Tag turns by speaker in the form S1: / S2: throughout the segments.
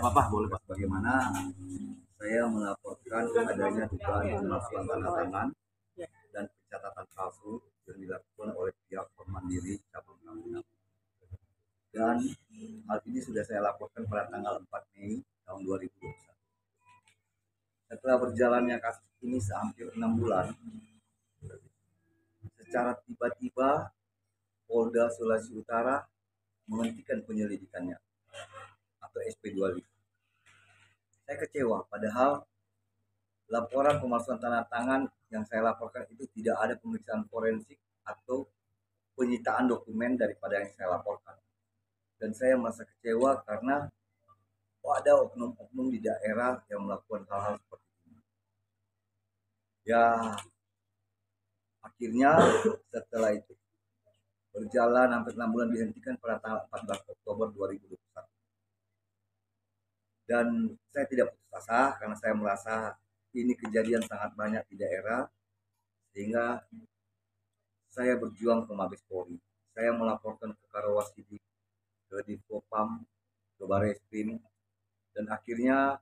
S1: apa-apa, boleh Pak. Bagaimana saya melaporkan adanya dugaan pemalsuan tanda tangan dan pencatatan palsu yang dilakukan oleh pihak Bank Mandiri cabang Ragunan. Dan hal ini sudah saya laporkan pada tanggal 4 Mei tahun 2021. Setelah berjalannya kasus ini sehampir 6 bulan, secara tiba-tiba Polda Sulawesi Utara menghentikan penyelidikannya atau SP25. Saya kecewa, padahal laporan pemalsuan tanda tangan yang saya laporkan itu tidak ada pemeriksaan forensik atau penyitaan dokumen daripada yang saya laporkan. Dan saya merasa kecewa karena ada oknum-oknum di daerah yang melakukan hal-hal seperti ini. Ya, akhirnya setelah itu berjalan hampir 6 bulan dihentikan pada tanggal 14 Oktober 2021. Dan saya tidak putus asa karena saya merasa ini kejadian sangat banyak di daerah, sehingga saya berjuang ke Mabes Polri. Saya melaporkan ke Karawasidik, ke Divpopam, ke Bareskrim, dan akhirnya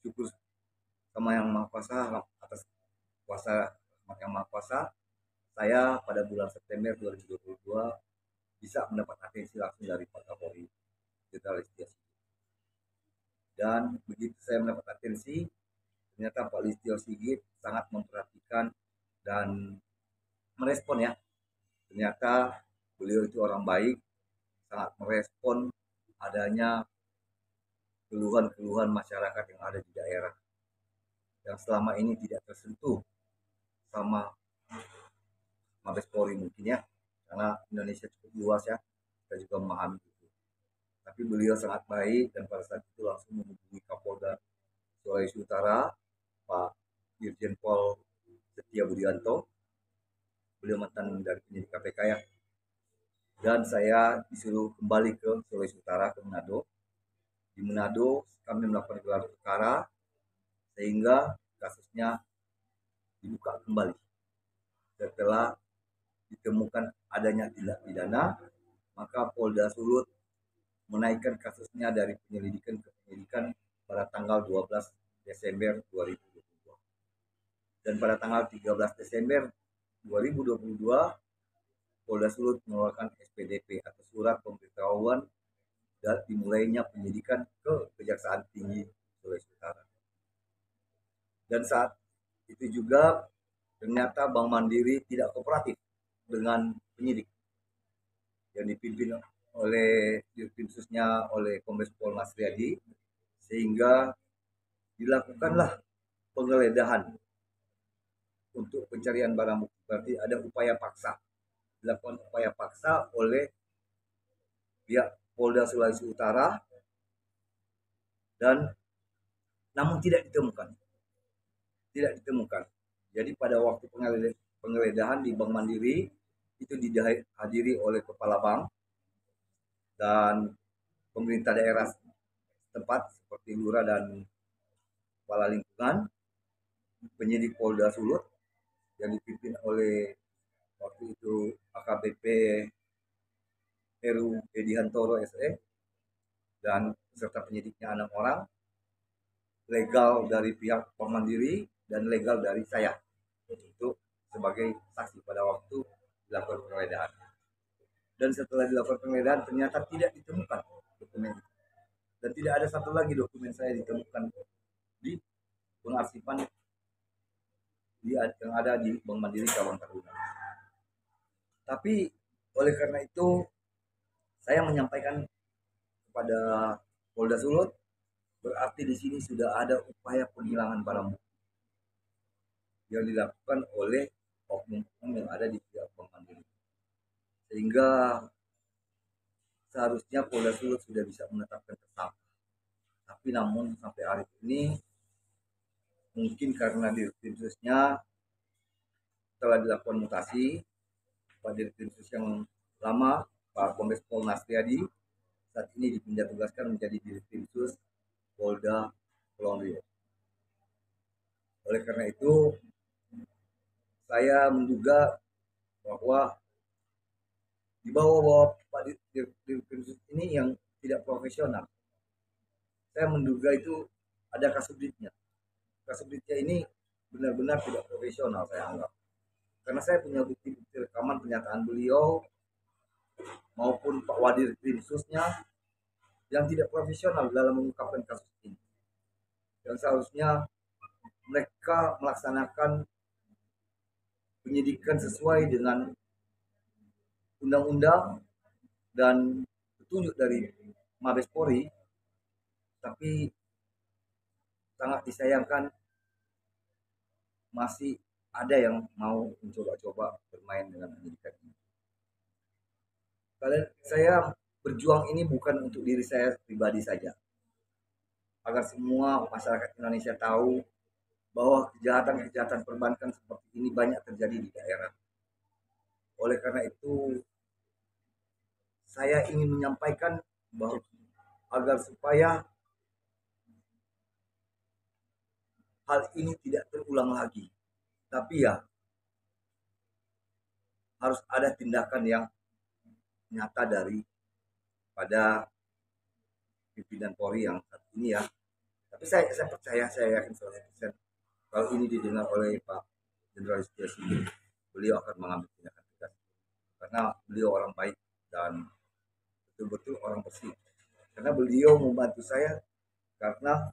S1: syukur sama Yang Maha Kuasa, atas kuasa Yang Maha Kuasa, saya pada bulan September 2022 bisa mendapat atensi langsung dari Pak Kapolri Jenderal Listio Sigit. Dan begitu saya mendapat atensi, ternyata Pak Listio Sigit sangat memperhatikan dan merespon ya. Ternyata beliau itu orang baik, sangat merespon adanya keluhan-keluhan masyarakat yang ada di daerah yang selama ini tidak tersentuh sama Mabes Polri mungkin ya, karena Indonesia cukup luas ya, kita juga memahami itu. Tapi beliau sangat baik dan pada saat itu langsung menghubungi Kapolda Sulawesi Utara, Pak Dirjen Pol Setia Budianto, beliau mantan dari penyidik KPK ya. Dan saya disuruh kembali ke Sulawesi Utara, ke Manado. Di Manado kami melakukan gelar perkara sehingga kasusnya dibuka kembali setelah ditemukan adanya tindak pidana, maka Polda Sulut menaikkan kasusnya dari penyelidikan ke penyidikan pada tanggal 12 Desember 2022. Dan pada tanggal 13 Desember 2022, Polda Sulut mengeluarkan SPDP atau surat pemberitahuan dan dimulainya penyidikan ke Kejaksaan Tinggi Sulawesi Utara. Dan saat itu juga ternyata Bank Mandiri tidak kooperatif dengan penyidik yang dipimpin oleh Dirkrimsusnya oleh Kombes Pol Masriadi, sehingga dilakukanlah penggeledahan untuk pencarian barang bukti. Berarti ada upaya paksa, dilakukan upaya paksa oleh pihak Polda Sulawesi Utara, dan namun tidak ditemukan. Jadi pada waktu penggeledahan di Bank Mandiri itu dihadiri oleh kepala bank dan pemerintah daerah setempat seperti lurah dan kepala lingkungan, penyidik Polda Sulut yang dipimpin oleh waktu itu AKBP Heru Edi Hantoro SE, dan serta penyidiknya 6 orang, legal dari pihak Bank Mandiri dan legal dari saya untuk sebagai saksi pada waktu dilakukan penggeledahan. Dan setelah dilakukan penggeledahan ternyata tidak ditemukan dokumen, dan tidak ada satu lagi dokumen saya ditemukan di pengarsipan yang ada di Bank Mandiri cabang Taruna. Tapi oleh karena itu saya menyampaikan kepada Polda Sulut, berarti di sini sudah ada upaya penghilangan barang bukti yang dilakukan oleh oknum-oknum yang ada di pihak Bank Mandiri, sehingga seharusnya Polda Sulut sudah bisa menetapkan tersangka. Tapi namun sampai hari ini mungkin karena Dirkrimsusnya telah dilakukan mutasi, Pak Dirkrimsus yang lama, Pak Kombes Pol Masriadi, saat ini dipindah tugaskan menjadi Dirkrimsus Polda Kepulauan Riau. Oleh karena itu, saya menduga bahwa di bawah Pak Dirkrimsus ini yang tidak profesional, saya menduga itu ada kasubditnya. Kasubditnya ini benar-benar tidak profesional saya anggap. Karena saya punya bukti-bukti rekaman pernyataan beliau maupun Pak Wadir Krimsusnya yang tidak profesional dalam mengungkapkan kasus ini. Yang seharusnya mereka melaksanakan penyidikan sesuai dengan undang-undang dan petunjuk dari Mabes Polri, tapi sangat disayangkan masih ada yang mau mencoba-coba bermain dengan penyidikan ini. Kalian, saya berjuang ini bukan untuk diri saya pribadi saja, agar semua masyarakat Indonesia tahu bahwa kejahatan-kejahatan perbankan seperti ini banyak terjadi di daerah. Oleh karena itu, saya ingin menyampaikan bahwa agar supaya hal ini tidak terulang lagi. Tapi ya harus ada tindakan yang nyata dari pada pimpinan Polri yang saat ini ya. Tapi saya percaya, saya yakin 100% kalau ini didengar oleh Pak Jenderal Istio Sigit, beliau akan mengambil tindakan tegas karena beliau orang baik dan betul-betul orang bersih. Karena beliau membantu saya karena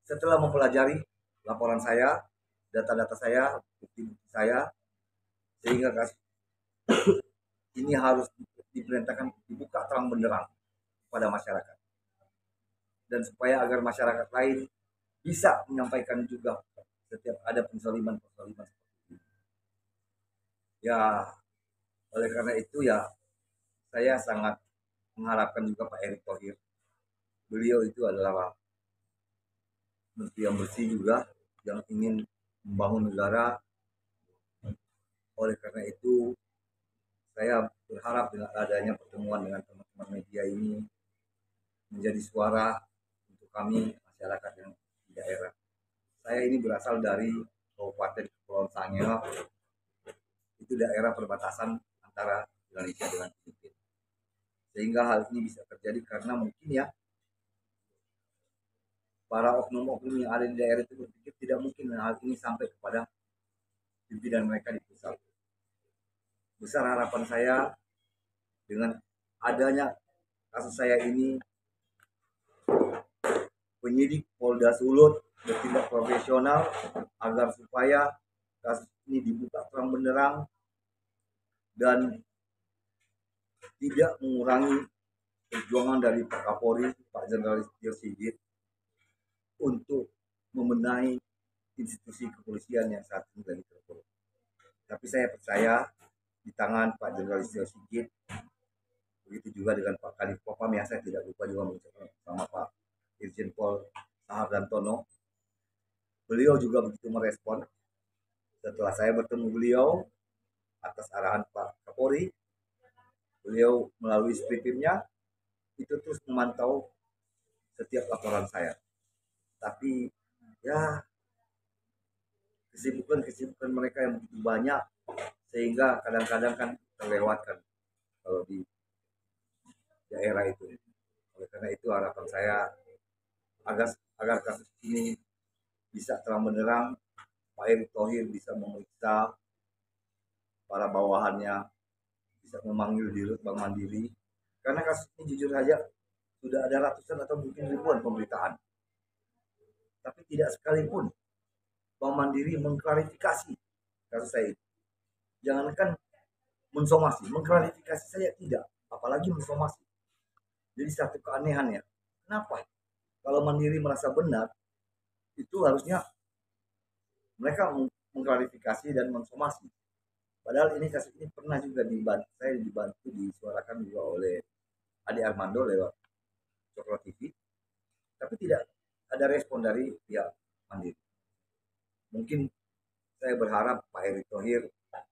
S1: setelah mempelajari laporan saya, data-data saya, bukti-bukti saya, sehingga kasus ini harus diperintahkan dibuka terang benderang kepada masyarakat. Dan supaya agar masyarakat lain bisa menyampaikan juga setiap ada pensoliman-pensoliman seperti ini. Ya, oleh karena itu ya saya sangat mengharapkan juga Pak Erick Thohir. Beliau itu adalah menteri yang bersih juga, yang ingin membangun negara. Oleh karena itu saya berharap dengan adanya pertemuan dengan teman-teman media ini menjadi suara untuk kami masyarakat yang di daerah. Saya ini berasal dari Kabupaten Kepulauan Sangihe, itu daerah perbatasan antara Indonesia dengan Filipina. Sehingga hal ini bisa terjadi karena mungkin ya para oknum-oknum yang ada di daerah itu berpikir tidak mungkin hal ini sampai kepada pimpinan mereka di pusat. Besar harapan saya dengan adanya kasus saya ini, penyidik Polda Sulut bertindak profesional agar supaya kasus ini dibuka terang benderang dan tidak mengurangi perjuangan dari Pak Kapolri, Pak Jenderal Istio Sigit untuk membenahi institusi kepolisian yang saat ini lagi terpuruk. Tapi saya percaya di tangan Pak Jenderal Istio Sigit, begitu juga dengan Pak Kadif Propam yang saya tidak lupa juga mengucapkan sama Pak Irjen Pol Sahardantono. Beliau juga begitu merespon setelah saya bertemu beliau atas arahan Pak Kapolri. Beliau melalui skripimnya itu terus memantau setiap laporan saya. Tapi ya kesibukan mereka yang begitu banyak sehingga kadang-kadang kan terlewatkan kalau di daerah itu. Oleh karena itu harapan saya agar kasus ini bisa terang benderang, Pak Erick Thohir bisa memeriksa para bawahannya, bisa memanggil Dirut Bank Mandiri, karena kasus ini jujur saja sudah ada ratusan atau mungkin ribuan pemberitaan, tapi tidak sekalipun Bank Mandiri mengklarifikasi kasus saya itu. Jangankan mensomasi, mengklarifikasi saya tidak, apalagi mensomasi. Jadi satu keanehan ya. Kenapa? Kalau Mandiri merasa benar, itu harusnya mereka mengklarifikasi dan mensomasi. Padahal ini kasus ini pernah juga dibantu disuarakan juga oleh Ade Armando lewat Cokro TV, tapi tidak ada respon dari pihak Mandiri. Mungkin saya berharap Pak Erick Thohir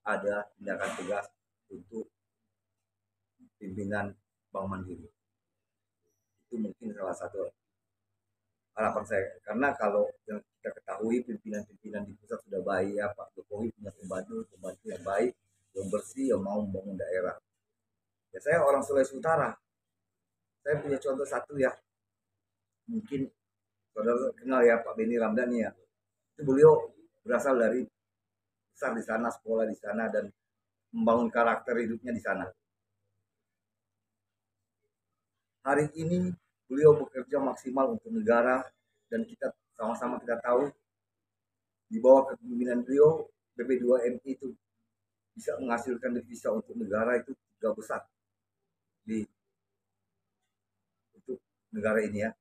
S1: ada tindakan tegas untuk pimpinan Bank Mandiri. Itu mungkin salah satu harapan saya. Karena kalau yang kita ketahui pimpinan-pimpinan di pusat sudah baik ya, Pak Jokowi punya pembantu yang baik, yang bersih, yang mau membangun daerah. Ya saya orang Sulawesi Utara. Saya punya contoh satu ya. mungkin saudara kenal ya Pak Benny Ramdhani ya. Itu beliau berasal dari besar di sana, sekolah di sana, dan membangun karakter hidupnya di sana. Hari ini beliau bekerja maksimal untuk negara, dan kita sama-sama kita tahu di bawah kepemimpinan beliau BP2MI itu bisa menghasilkan devisa untuk negara itu 3 besar di untuk negara ini ya.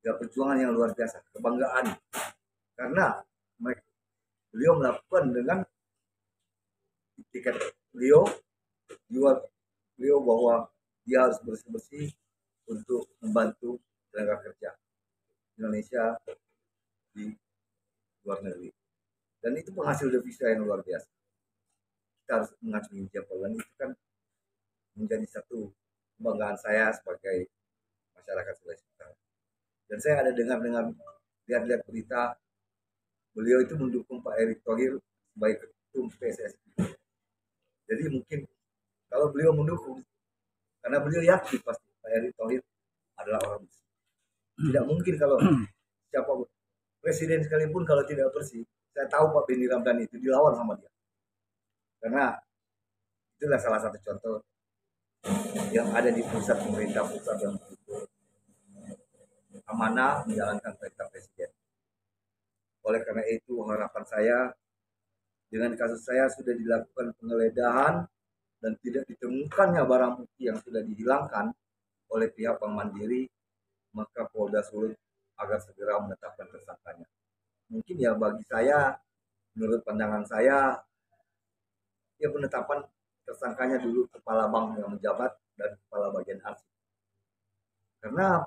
S1: Ya, perjuangan yang luar biasa, kebanggaan, karena beliau melakukan dengan tiket beliau, jiwa beliau bahwa dia harus bersih-bersih untuk membantu tenaga kerja Indonesia di luar negeri. Dan itu penghasil devisa yang luar biasa. Kita harus mengacungi jempol, dan itu kan menjadi satu kebanggaan saya sebagai masyarakat Sulawesi Utara. Dan saya ada dengar-dengar, lihat-lihat berita, beliau itu mendukung Pak Erick Thohir sebagai ketum PSSI. Jadi mungkin kalau beliau mendukung, karena beliau yakin pasti Pak Erick Thohir adalah orang bersih. Tidak mungkin kalau siapa presiden sekalipun kalau tidak bersih. Saya tahu Pak Benny Ramdhani itu dilawan sama dia. Karena itulah salah satu contoh yang ada di pusat pemerintah pusat yang amanah menjalankan perintah presiden. Oleh karena itu harapan saya, dengan kasus saya sudah dilakukan penggeledahan dan tidak ditemukannya barang bukti yang sudah dihilangkan oleh pihak Bank Mandiri, maka Polda Sulut agar segera menetapkan tersangkanya. Mungkin ya bagi saya, menurut pandangan saya, ya penetapan tersangkanya dulu kepala bank yang menjabat dan kepala bagian arsip. Karena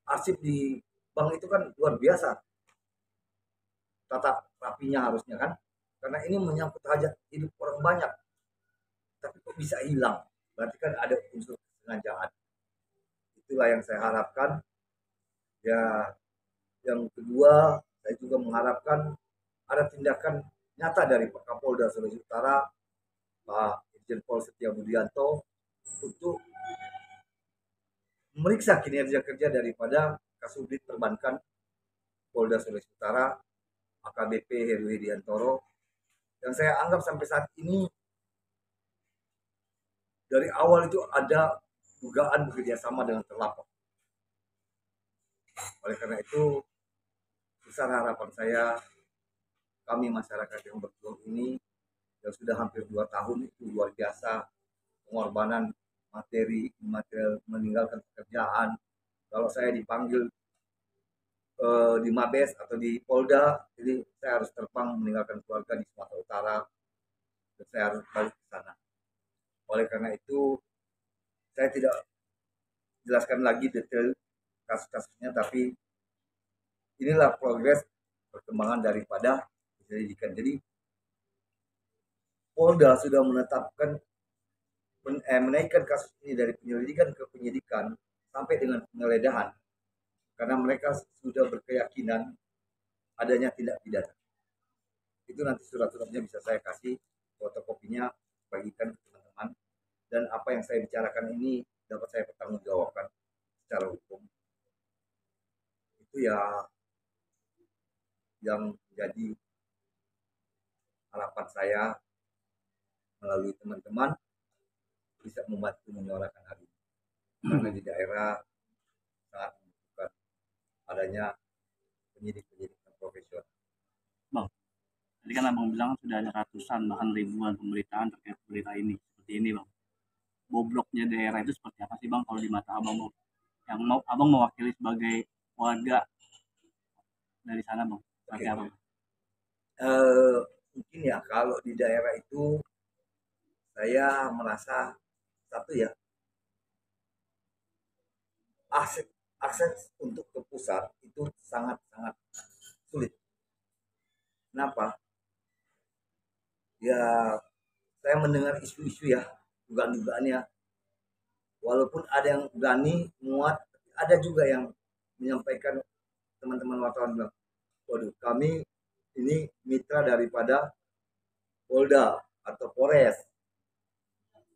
S1: arsip di bank itu kan luar biasa tata rapinya harusnya kan, karena ini menyangkut hajat hidup orang banyak, tapi kok bisa hilang, berarti kan ada unsur kesengajaan. Itulah yang saya harapkan ya. Yang kedua, saya juga mengharapkan ada tindakan nyata dari Pak Kapolda Sulawesi Utara, Pak Irjen Pol Setia Budianto, untuk memeriksa kinerja kerja daripada Kasubdit Perbankan Polda Sulawesi Utara, AKBP Heru Hediantoro, yang saya anggap sampai saat ini dari awal itu ada dugaan bekerja sama dengan terlapor. Oleh karena itu, besar harapan saya, kami masyarakat yang berjuang ini yang sudah hampir 2 tahun itu luar biasa, pengorbanan materi, material, meninggalkan pekerjaan. Kalau saya dipanggil di Mabes atau di Polda, jadi saya harus terbang meninggalkan keluarga di Sumatera Utara, dan saya harus balik ke sana. Oleh karena itu, saya tidak jelaskan lagi detail kasus-kasusnya, tapi inilah progres perkembangan daripada penyelidikan. Jadi Polda sudah menetapkan menaikkan kasus ini dari penyelidikan ke penyidikan sampai dengan penggeledahan, karena mereka sudah berkeyakinan adanya tindak pidana. Itu nanti surat-suratnya bisa saya kasih, fotokopinya bagikan ke teman-teman, dan apa yang saya bicarakan ini dapat saya pertanggungjawabkan secara hukum. Itu ya yang jadi harapan saya melalui teman-teman bisa membantu menyuarakan hal ini, karena di daerah sangat membutuhkan adanya penyidik-penyidik yang profesional.
S2: Bang, tadi kan abang bilang sudah ada ratusan bahkan ribuan pemberitaan terkait berita ini. Seperti ini bang, bobloknya daerah itu seperti apa sih bang kalau di mata abang bang? Yang mau abang mewakili sebagai warga dari sana bang, seperti apa?
S1: Mungkin ya kalau di daerah itu saya merasa satu ya, akses untuk ke pusat itu sangat-sangat sulit. Kenapa? Ya saya mendengar isu-isu ya, dugaan-dugaannya. Walaupun ada yang berani muat, ada juga yang menyampaikan, teman-teman wartawan bilang, waduh kami ini mitra daripada Polda atau Polres,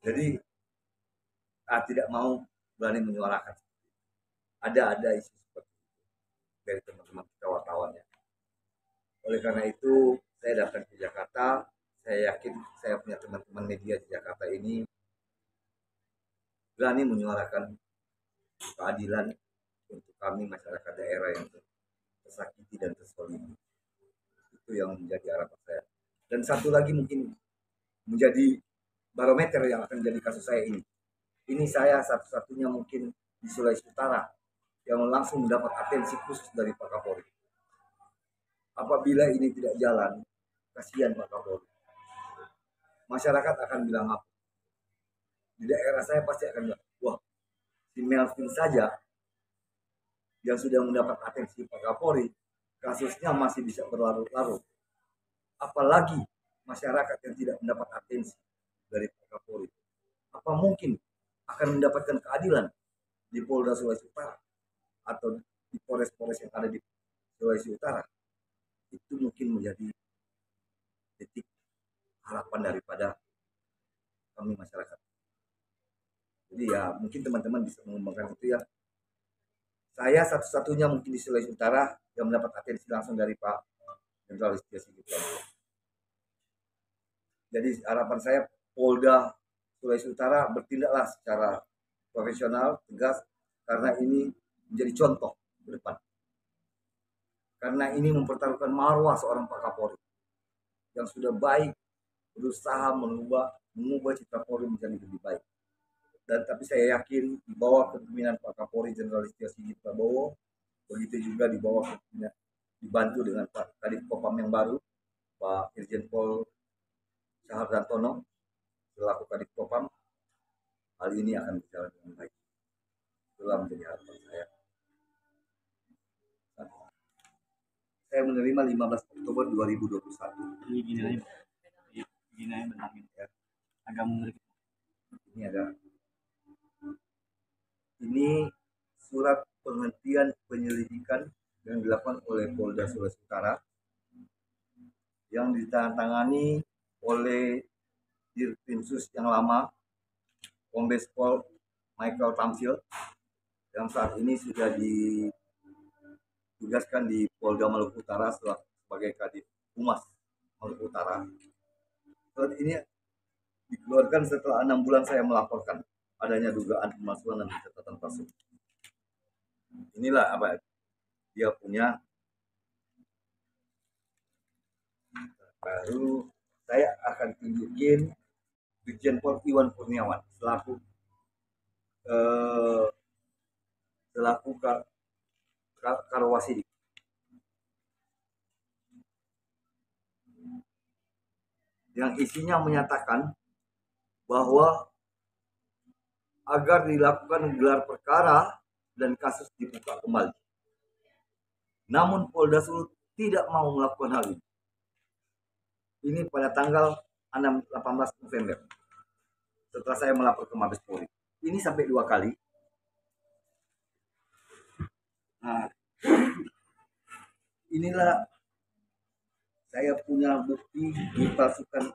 S1: jadi tidak mau berani menyuarakan. ada isu seperti itu dari teman-teman kita wartawannya. Oleh karena itu saya datang ke Jakarta. Saya yakin saya punya teman-teman media di Jakarta ini berani menyuarakan keadilan untuk kami masyarakat daerah yang tersakiti dan tersolimi. Itu yang menjadi harapan saya. Dan satu lagi mungkin menjadi barometer yang akan jadi kasus saya ini. Ini saya satu-satunya mungkin di Sulawesi Utara yang langsung mendapat atensi khusus dari Pak Kapolri. Apabila ini tidak jalan, kasihan Pak Kapolri. Masyarakat akan bilang apa? Di daerah saya pasti akan bilang, wah, si Melvin saja yang sudah mendapat atensi Pak Kapolri, kasusnya masih bisa berlarut-larut. Apalagi masyarakat yang tidak mendapat atensi dari Pak Kapolri. Apa mungkin akan mendapatkan keadilan di Polda Sulawesi Utara atau di Polres-Polres yang ada di Sulawesi Utara? Itu mungkin menjadi titik harapan daripada kami masyarakat. Jadi ya mungkin teman-teman bisa mengembangkan itu ya. Saya satu-satunya mungkin di Sulawesi Utara yang mendapat atensi langsung dari Pak Jenderal Listio Sigit Prabowo. Jadi harapan saya Polda Sulawesi Utara bertindaklah secara profesional, tegas, karena ini menjadi contoh ke depan. Karena ini mempertaruhkan marwah seorang Pak Kapolri yang sudah baik, berusaha mengubah citra Polri menjadi lebih baik. Dan tapi saya yakin di bawah kepemimpinan Pak Kapolri Jenderal Listio Sigit Prabowo, begitu juga di bawah kepemimpinan dibantu dengan Pak Kadif Propam yang baru, Pak Irjen Pol Sahardantono selaku Kadif Propam, hal ini akan berjalan dengan baik. Itulah menjadi harapan saya. Saya menerima 15 Oktober 2021.
S2: Ini gini aja, gini aja benar gitu ya. Agak mengerikan.
S1: Ini surat penghentian penyelidikan yang dilakukan oleh Polda Sulawesi Utara yang ditandatangani oleh Dirkrimsus yang lama, Kombes Pol Michael Tamsil, yang saat ini sudah ditugaskan di Polda Maluku Utara sebagai Kadif Humas Maluku Utara. Surat ini dikeluarkan setelah 6 bulan saya melaporkan adanya dugaan pemalsuan dan pencatatan palsu. Inilah apa dia punya. Baru saya akan tunjukin Brigjen Pol Iwan Kurniawan selaku Karwasidik. Yang isinya menyatakan bahwa agar dilakukan gelar perkara dan kasus dibuka kembali. Namun Polda Sulut tidak mau melakukan hal ini. Ini pada tanggal 18 November. Setelah saya melapor ke Mabes Polri. Ini sampai 2 kali. Nah, inilah saya punya bukti dipalsukan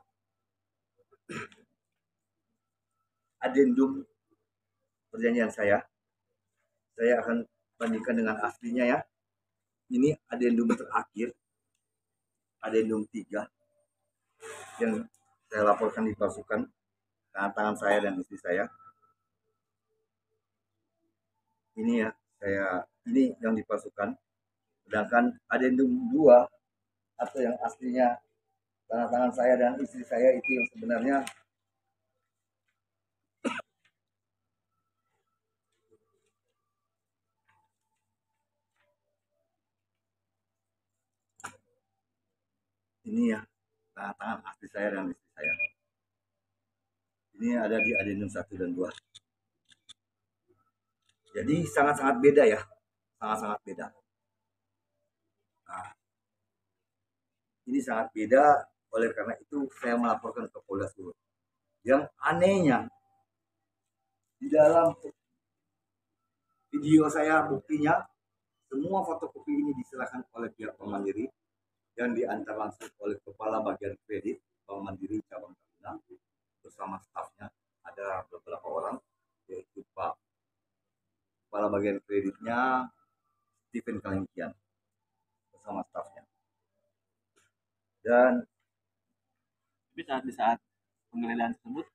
S1: adendum perjanjian saya. Saya akan bandingkan dengan aslinya ya. Ini adendum terakhir, adendum 3 yang saya laporkan dipalsukan tangan saya dan istri saya. Ini ya, ini yang dipalsukan. Sedangkan adendum 2 atau yang aslinya tangan saya dan istri saya itu yang sebenarnya ini ya, tangan asli saya dan istri saya. Ini ada di adendum 1 dan 2. Jadi sangat-sangat beda ya, sangat-sangat beda. Nah, ini sangat beda, oleh karena itu saya melaporkan ke Polda Sulut. Yang anehnya, di dalam video saya buktinya, semua fotokopi ini diserahkan oleh pihak Bank Mandiri yang diantar langsung oleh Kepala Bagian Kredit Bank Mandiri Cabang Taruna bersama stafnya, ada beberapa orang, yaitu Pak kepala bagian kreditnya Stephen Kalengkian bersama stafnya. Dan
S2: Tapi di saat penggeledahan tersebut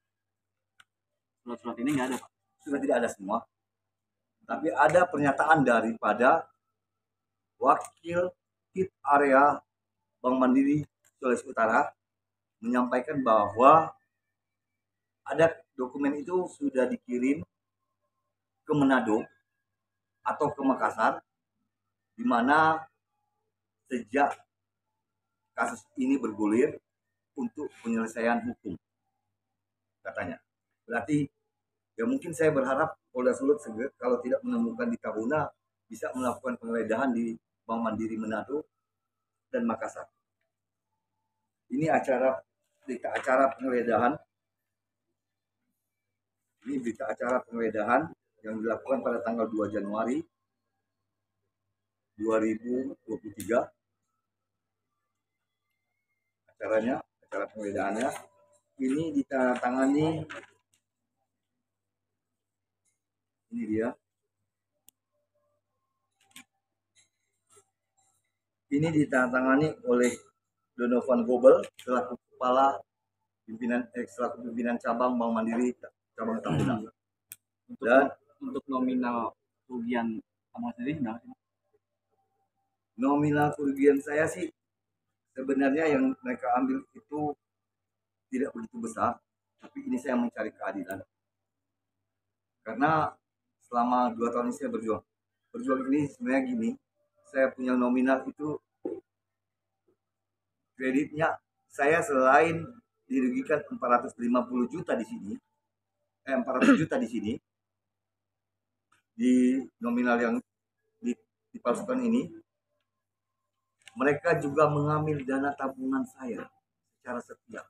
S2: surat-surat ini nggak ada, Pak.
S1: sudah tidak ada semua, tapi ada pernyataan daripada wakil kit area Bank Mandiri Sulawesi Utara menyampaikan bahwa ada dokumen itu sudah dikirim ke Manado atau ke Makassar, di mana sejak kasus ini bergulir untuk penyelesaian hukum, katanya. Berarti ya mungkin saya berharap Polda Sulut kalau tidak menemukan di Tahuna bisa melakukan penggeledahan di Bank Mandiri Manado dan Makassar. Ini berita acara penggeledahan. Ini berita acara penggeledahan yang dilakukan pada tanggal 2 Januari 2023. Acara penggeledahannya ini ditandatangani, ini dia. Ini ditandatangani oleh Donovan Gobel selaku pimpinan cabang Bank Mandiri cabang Tahuna. Dan
S2: untuk nominal kerugian abang sendiri berapa sih?
S1: Nominal kerugian saya sih sebenarnya yang mereka ambil itu tidak begitu besar, tapi ini saya mencari keadilan. Karena selama 2 tahun ini saya berjuang ini sebenarnya gini, saya punya nominal itu kreditnya saya selain dirugikan 450 juta di sini, 400 juta di sini di nominal yang dipalsukan ini, mereka juga mengambil dana tabungan saya secara sepihak.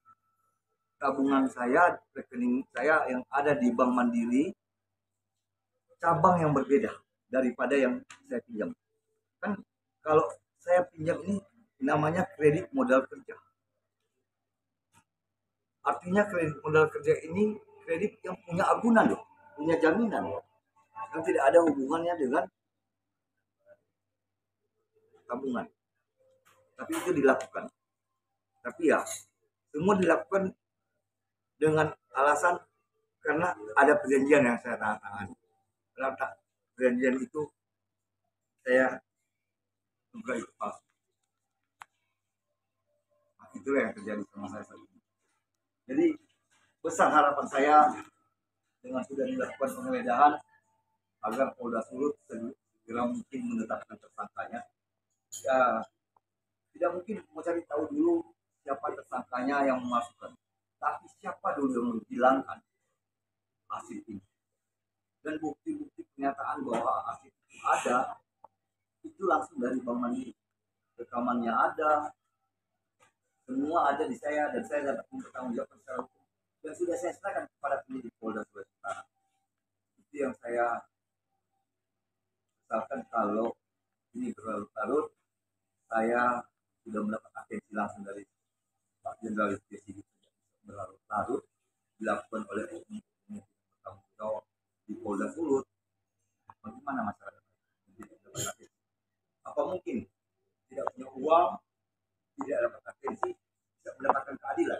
S1: Tabungan saya, rekening saya yang ada di Bank Mandiri, cabang yang berbeda daripada yang saya pinjam. Kan kalau saya pinjam ini namanya kredit modal kerja. Artinya kredit modal kerja ini kredit yang punya agunan loh, punya jaminan loh. Yang tidak ada hubungannya dengan tabungan. Tapi itu dilakukan. Tapi ya, semua dilakukan dengan alasan karena ada perjanjian yang saya tandatangani. Dalam perjanjian itu saya juga itu palsu. Nah, itulah yang terjadi sama saya saat ini. Jadi besar harapan saya dengan sudah dilakukan penggeledahan agar Polda Sulut segera mungkin menetapkan tersangkanya. Ya, tidak mungkin mau cari tahu dulu siapa tersangkanya yang memasukkan, tapi siapa dulu yang menghilangkan hasil ini. Dan bukti-bukti pernyataan bahwa hasil itu ada, itu langsung dari Bank Mandiri. Rekamannya ada, semua ada di saya, dan saya dapat mempertanggungjawabkan secara hukum. Dan sudah saya serahkan kepada penyidik Polda Sulawesi Utara. Itu yang saya misalkan kalau ini berlarut-larut, saya sudah mendapat atensi langsung dari Pak Jenderal Istri berlarut-larut dilakukan oleh bertanggung jawab di Polda Sulut. Bagaimana masyarakat? Apa mungkin tidak punya uang, tidak dapat atensi, tidak mendapatkan keadilan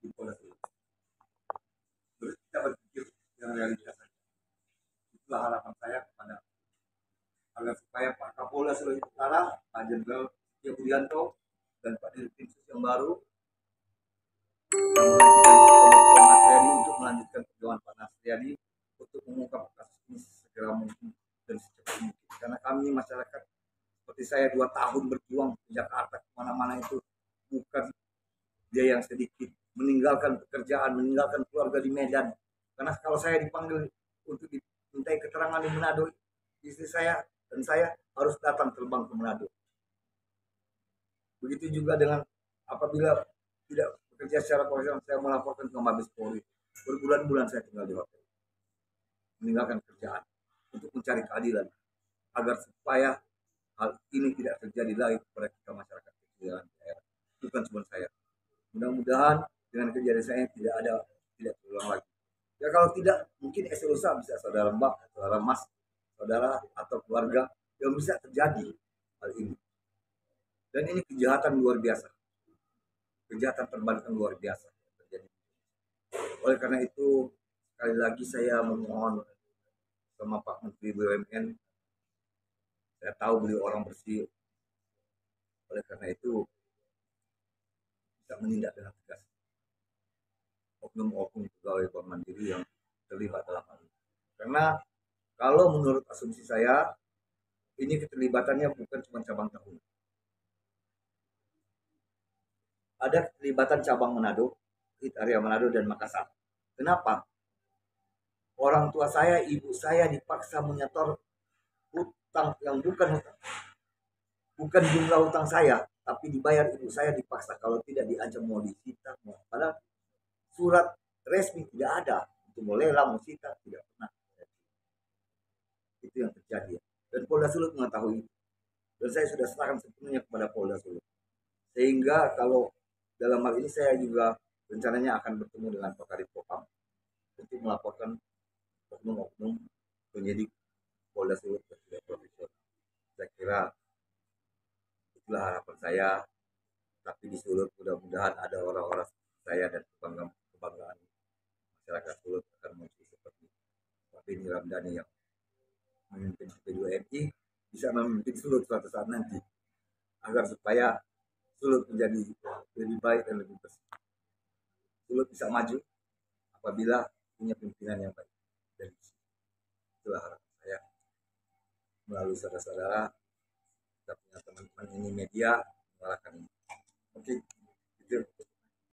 S1: di Polda Sulut? Terus kita berpikir yang realitas saja. Itulah harapan saya kepada agar supaya Pak Kapolda Sulawesi Utara, Pak Jenderal Tio Budianto, dan Pak Dirkrim Sus yang baru untuk melanjutkan perjuangan Pak Nasriadi untuk mengungkap kasus ini segera mungkin dan secepat mungkin. Karena kami masyarakat seperti saya 2 tahun berjuang di Jakarta kemana-mana itu bukan dia yang sedikit, meninggalkan pekerjaan, meninggalkan keluarga di Medan. Karena kalau saya dipanggil untuk dimintai keterangan di Manado, istri saya dan saya harus datang terbang ke Manado. Begitu juga dengan apabila tidak bekerja secara profesional, saya melaporkan ke Mabes Polri. Berbulan-bulan saya tinggal di hotel, meninggalkan kerjaan untuk mencari keadilan agar supaya hal ini tidak terjadi lagi kepada kita masyarakat kecil daerah. Bukan cuma saya. Mudah-mudahan dengan kejadian saya tidak terulang lagi. Ya kalau tidak, mungkin Eselusa bisa saudara Mbak, saudara Mas, saudara saudara atau keluarga yang bisa terjadi hal ini. Dan ini kejahatan luar biasa, kejahatan perbankan luar biasa terjadi. Oleh karena itu, sekali lagi saya memohon sama Pak Menteri BUMN, saya tahu beliau orang bersih, oleh karena itu bisa menindak dengan tegas oknum-oknum pegawai Bank Mandiri yang terlibat dalam hal ini. Karena kalau menurut asumsi saya, ini keterlibatannya bukan cuma cabang Tahuna. Ada keterlibatan cabang Manado, area Manado dan Makassar. Kenapa? Orang tua saya, ibu saya dipaksa menyetor hutang yang bukan hutang. Bukan jumlah hutang saya, tapi dibayar ibu saya dipaksa. Kalau tidak diancam mau disita. Padahal surat resmi tidak ada. Itu mau lelang, mau sita, tidak pernah. Itu yang terjadi. Dan Polda Sulut mengetahui itu. Dan saya sudah serahkan sepenuhnya kepada Polda Sulut. Sehingga kalau dalam hal ini saya juga rencananya akan bertemu dengan Pak Kadipropam untuk melaporkan oknum-oknum penyidik Polda Sulut yang tidak profesional. Saya kira itulah harapan saya. Tapi di Sulut mudah-mudahan ada orang-orang saya dan kebanggaan masyarakat Sulut akan muncul seperti Pak Beni Ramdhani yang memimpin P2MI bisa memimpin Sulut suatu saat nanti, agar supaya Sulut menjadi lebih baik dan lebih bersih. Sulut bisa maju apabila punya pimpinan yang baik. Dan itulah harapan saya melalui saudara-saudara, kita punya teman-teman ini media mengarahkan ini. Oke, itu